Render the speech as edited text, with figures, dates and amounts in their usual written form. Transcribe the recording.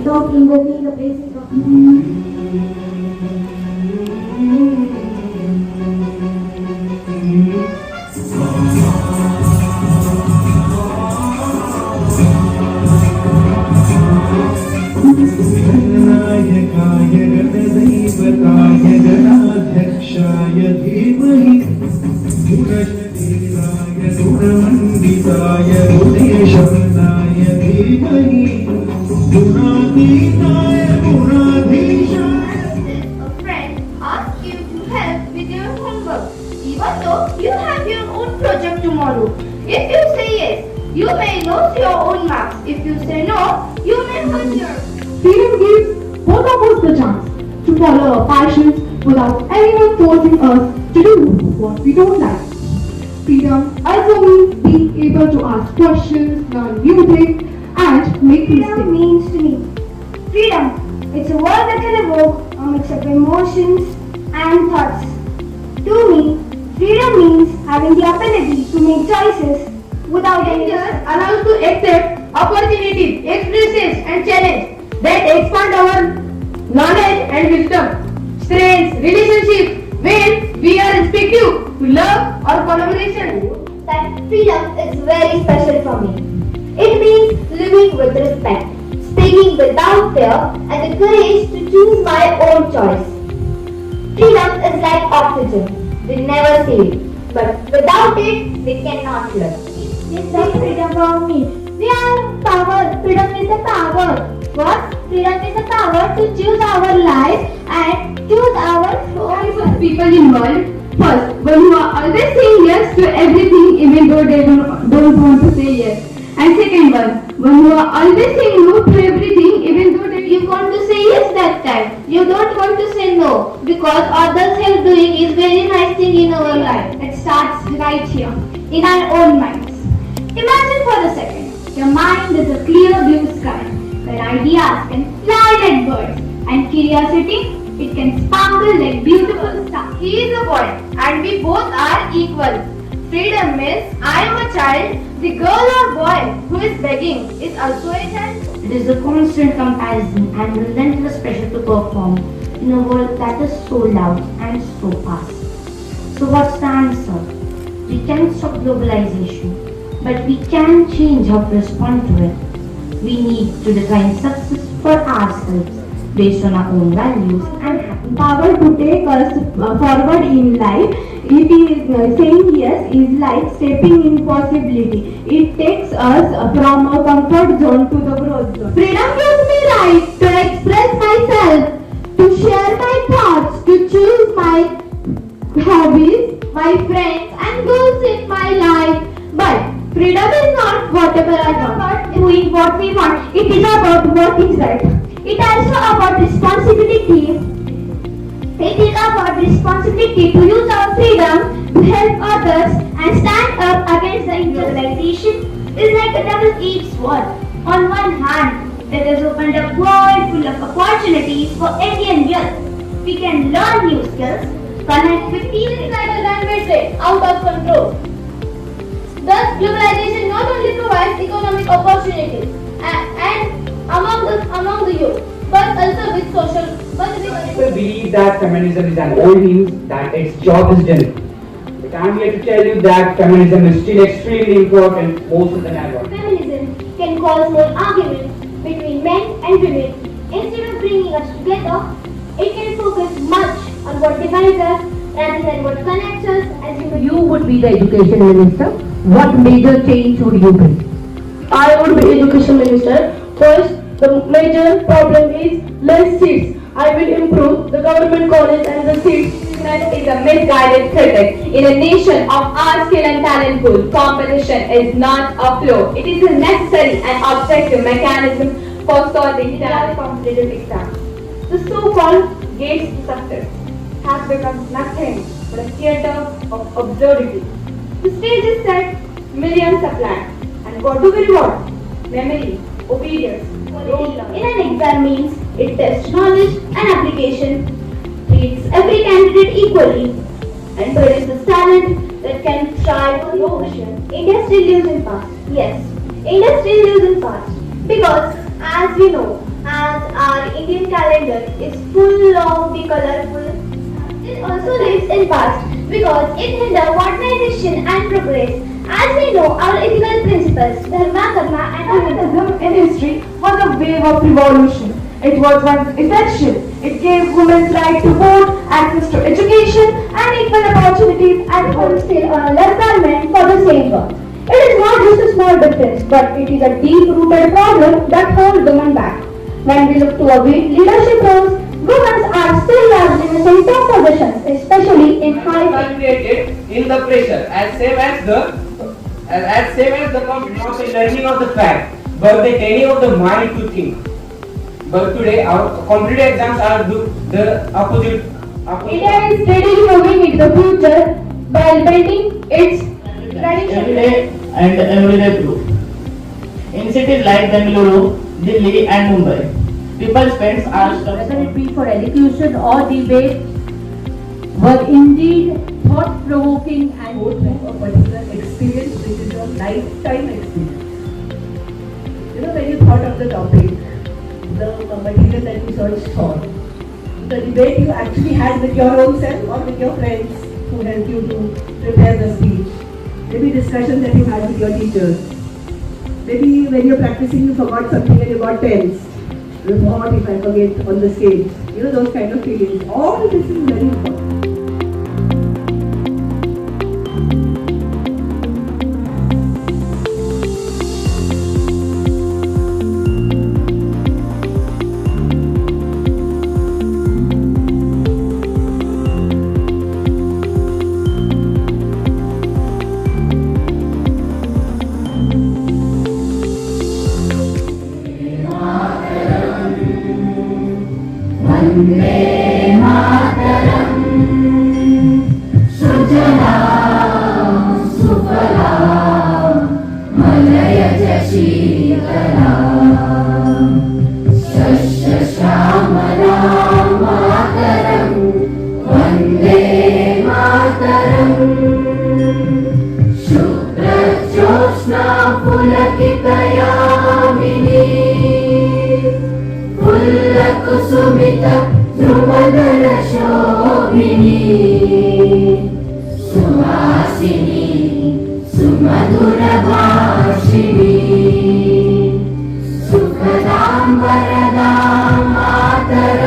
without invoking the basic of नायकाय गणदैवताय गणाध्यक्षाय धीमहि गुणशरीराय गुणमण्डिताय गुणेशवनाय धीमहि गुणातीताय गुणाधीशाय. A friend asks you to help with your homework, even though you have your own project tomorrow. If you say yes, you may lose your own marks. If you say no, you may hurt your. Freedom gives both of us the chance to follow our passions without anyone forcing us to do what we don't like. Freedom also means being able to ask questions, learn new things, and make freedom mistakes. means to me. Freedom, it's a word that can evoke a mix of emotions and thoughts. To me, freedom means having the ability to make choices without any Allows to accept opportunities, experiences, and challenge that expand our knowledge and wisdom, strengths, relationships when we are respective to love or collaboration. that freedom is very special for me. It means living with respect, speaking without fear, and the courage to choose my own choice. Freedom is like oxygen. We never see it, but without it, we cannot live. It's the freedom for me. We are power. Freedom is the power. What? Freedom is the power to choose our life and choose our Types of people in world. First, one who are always saying yes to everything even though they don't want to say yes. And second one who are always saying no to everything even though they You want to say yes that time. You don't want to say no because others help doing is very nice thing in our life. It starts right here, in our own minds. Imagine for a second, your mind is a clear blue sky, where ideas can fly like birds, and curiosity, it can sparkle like beautiful stars. He is a boy and we both are equal. Freedom means I am a child. The girl or boy who is begging is also a child. It is a constant comparison and relentless pressure to perform in a world that is so loud and so fast. So what's the answer? We can stop globalization, but we can change how we respond to it. We need to design success for ourselves based on our own values and happiness. power to take us forward in life. It is saying yes is like stepping in possibility. It takes us from a comfort zone to the growth zone. Freedom gives me right to express myself, to share my thoughts, to choose my hobbies, my friends and goals in my life. But freedom is not whatever I want, doing what we want. It is about what is right. It also about responsibility. It is about responsibility to use our freedom to help others and stand up against the industrialization. Is like a double-edged sword. On one hand, it has opened a world full of opportunities for Indian youth. We can learn new skills, connect with people like a runway train out of control. Thus, globalization not only provides economic opportunities and among the youth, but also with social. People believe that feminism is an old news, that its job is done. But I'm here to tell you that feminism is still extremely important, more than ever. Feminism can cause more arguments between men and women. Instead of bringing us together, it can focus much on what divides us rather than what connects us as human You would be the education minister. What major change would you bring? I would be education minister. First, the major problem is less seats. I will improve the government college and the seats. Is a misguided critic. In a nation of our skill and talent pool, competition is not a flaw. It is a necessary and objective mechanism for solving competitive exams. The so-called gates to success has become nothing but a theatre of absurdity. The stage is set, millions are planned. And what do we reward? Memory, obedience, role learning. In an exam means it tests knowledge and application, treats every candidate equally, and produces talent that can thrive on the ocean. India still lives in past. Yes, India still lives in past because, as we know, as Indian calendar is full of the colorful. It also lives in past because it hinders modernization and progress. As we know, our ethical principles, dharma, karma, and Feminism in history was a wave of revolution. It was once essential. It gave women's right to vote, access to education, and equal opportunities, and women still earn less than men for the same work. It is not just a small difference, but it is a deep-rooted problem that holds women back. When we look to our leadership roles, women are still largely missing top positions, especially in high. Are created in the pressure as same as the not the learning of the fact, but the training of the mind to think. But today our competitive exams are the opposite. India is steadily moving into the future by building its tradition. Everyday and everyday proof. In cities like Bengaluru, Delhi and Mumbai, people spend hours Whether it be for elocution or debate, were indeed thought-provoking and a particular experience which is your lifetime experience. You know, when you thought of the topic, the material that you searched for, the debate you actually had with your own self or with your friends who helped you to prepare the speech, maybe discussions that you had with your teachers, maybe when you're practicing you forgot something and you got tense. What if I forget on the stage? You know, those kind of feelings. All this is very important. Sukhadam Varadam Mataram